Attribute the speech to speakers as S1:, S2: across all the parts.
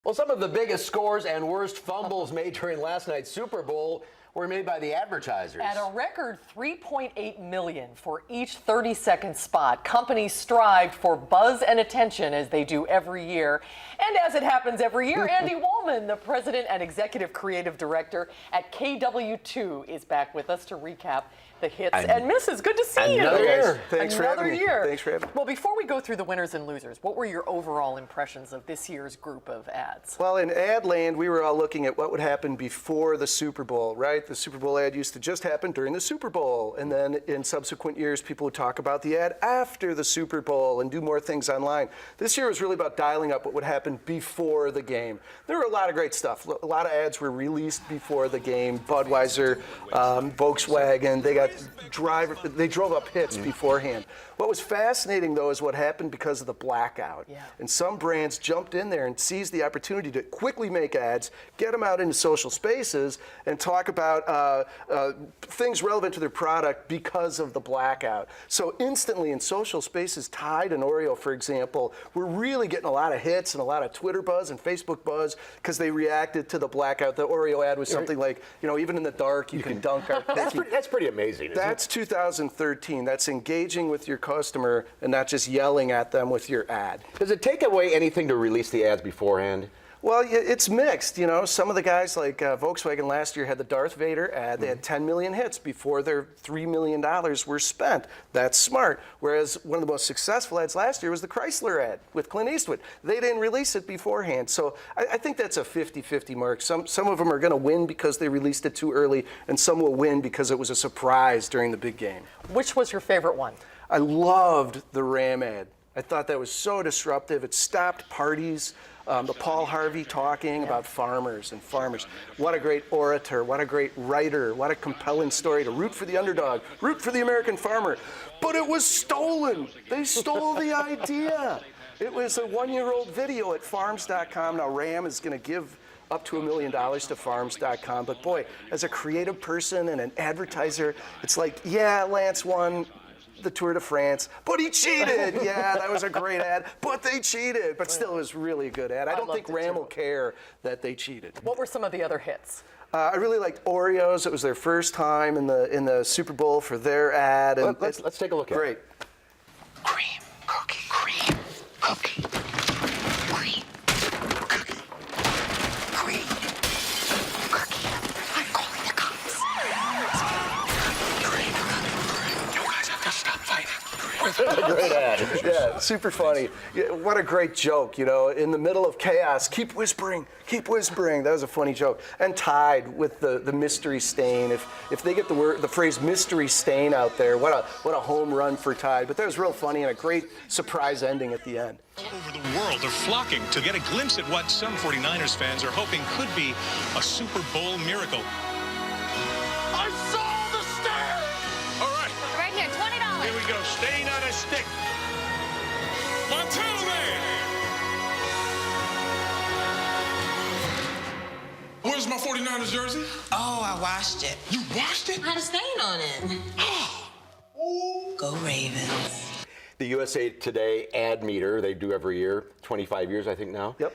S1: Well, some of the biggest scores and worst fumbles made during last night's Super Bowl were made by the advertisers.
S2: At a record $3.8 million for each 30-second spot, companies strived for buzz and attention as they do every year. And as it happens every year, Andy Wollman, the president and executive creative director at KW2, is back with us to recap the hits and misses. Good to see you.
S1: Another year.
S3: Thanks for having me.
S2: Year.
S3: Thanks for having me.
S2: Well, before we go through the winners and losers, what were your overall impressions of this year's group of ads?
S3: Well, in ad land, we were all looking at what would happen before the Super Bowl, right? The Super Bowl ad used to just happen during the Super Bowl. And then in subsequent years, people would talk about the ad after the Super Bowl and do more things online. This year was really about dialing up what would happen before the game. There were a lot of great stuff. A lot of ads were released before the game. Budweiser, Volkswagen, they drove up hits beforehand. What was fascinating, though, is what happened because of the blackout.
S2: Yeah.
S3: And some brands jumped in there and seized the opportunity to quickly make ads, get them out into social spaces, and talk about things relevant to their product because of the blackout. So instantly in social spaces, Tide and Oreo, for example, were really getting a lot of hits and a lot of Twitter buzz and Facebook buzz because they reacted to the blackout. The Oreo ad was something like, even in the dark, you can dunk our cookie.
S1: That's pretty amazing.
S3: That's 2013. That's engaging with your customer and not just yelling at them with your ad.
S1: Does it take away anything to release the ads beforehand?
S3: Well, it's mixed. Some of the guys like Volkswagen last year had the Darth Vader ad. They had 10 million hits before their $3 million were spent. That's smart. Whereas one of the most successful ads last year was the Chrysler ad with Clint Eastwood. They didn't release it beforehand. So I think that's a 50-50 mark. Some of them are going to win because they released it too early, and some will win because it was a surprise during the big game.
S2: Which was your favorite one?
S3: I loved the Ram ad. I thought that was so disruptive. It stopped parties. The Paul Harvey talking about farmers and farmers. What a great orator. What a great writer. What a compelling story to root for the underdog. Root for the American farmer. But it was stolen. They stole the idea. It was a one-year-old video at farms.com. Now Ram is going to give up to $1 million to farms.com. But boy, as a creative person and an advertiser, it's like, yeah, Lance won the Tour de France, but he cheated. Yeah, that was a great ad, but they cheated. But still, it was really a good ad. I don't think Ram will care that they cheated.
S2: What were some of the other hits?
S3: I really liked Oreos. It was their first time in the Super Bowl for their ad. And
S1: let's take a look at it.
S3: Great.
S4: Cream, cookie, cream, cookie, cream, cookie, cream, cookie. I'm calling the cops. You guys have to stop fighting.
S1: Great ad.
S3: Yeah, super funny. Yeah, what a great joke, in the middle of chaos, keep whispering, keep whispering. That was a funny joke. And Tide with the mystery stain. If they get the phrase mystery stain out there, what a home run for Tide. But that was real funny and a great surprise ending at the end.
S5: All over the world are flocking to get a glimpse at what some 49ers fans are hoping could be a Super Bowl miracle.
S4: I saw the stare!
S5: All right,
S6: Right here, $20.
S5: here we go. Stain on a stick. Montana Man!
S7: Where's my 49ers jersey?
S8: Oh, I washed it.
S7: You washed it?
S8: Had a stain on it. Go Ravens.
S1: The USA Today ad meter, they do every year, 25 years, I think now.
S3: Yep.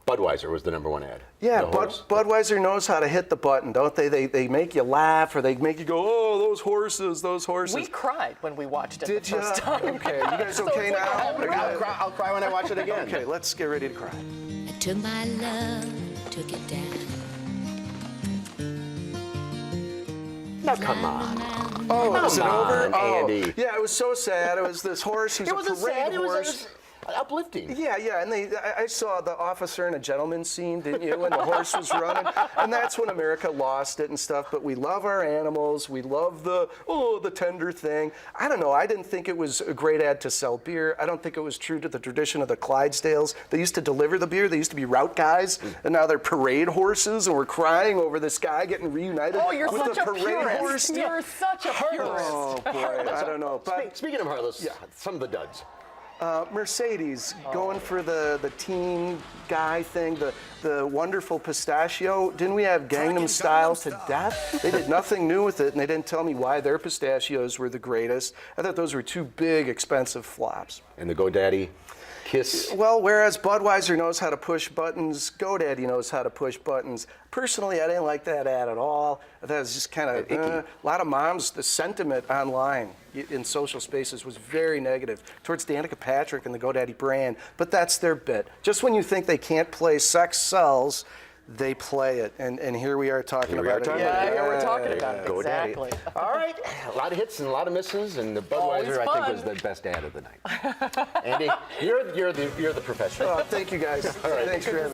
S1: Budweiser was the #1 ad.
S3: Yeah,
S1: The horse.
S3: Budweiser knows how to hit the button, don't they? They make you laugh, or they make you go, oh, those horses, those horses.
S2: We cried when we watched it
S3: Did
S2: the first
S3: ya?
S2: time.
S3: Okay, you guys
S2: So
S3: okay
S2: it's like a
S3: now?
S2: home run.
S1: I'll cry when I watch it again.
S3: Okay, let's get ready to cry.
S6: I took my love, took it down.
S1: Now, come on.
S3: Oh, is it
S1: Come
S3: over?
S1: on,
S3: Oh,
S1: Andy.
S3: yeah, it was so sad. It was this horse who's
S1: It
S3: a
S1: was
S3: parade
S1: sad. It
S3: horse.
S1: was uplifting.
S3: Yeah, and I saw the officer and a gentleman scene, didn't you, when the horse was running? And that's when America lost it and stuff. But we love our animals. We love the tender thing. I don't know. I didn't think it was a great ad to sell beer. I don't think it was true to the tradition of the Clydesdales. They used to deliver the beer. They used to be route guys, and now they're parade horses, and we're crying over this guy getting reunited
S2: Oh, you're
S3: with
S2: such
S3: the
S2: a
S3: parade
S2: purist.
S3: horse.
S2: You're such a purist.
S3: Oh boy, I don't know. But
S1: Speaking of heartless, some of the duds.
S3: Mercedes going for the teen guy thing, the wonderful pistachio. Didn't we have Gangnam Style to death? They did nothing new with it, and they didn't tell me why their pistachios were the greatest. I thought those were two big, expensive flops.
S1: And the GoDaddy Kiss.
S3: Well, whereas Budweiser knows how to push buttons, GoDaddy knows how to push buttons. Personally, I didn't like that ad at all. That was just kind of a lot of moms. The sentiment online in social spaces was very negative towards Danica Patrick and the GoDaddy brand. But that's their bit. Just when you think they can't play sex sells, they play it, and here we are talking
S1: Here we
S3: about
S1: are
S3: it.
S1: talking
S2: Yeah,
S1: about it.
S2: here we're talking about it.
S1: GoDaddy.
S2: Exactly.
S1: All right, a lot of hits and a lot of misses, and the
S2: Always
S1: Budweiser I think
S2: fun.
S1: was the best ad of the night. Andy, you're the professional.
S3: Thank you guys. Thanks for having me.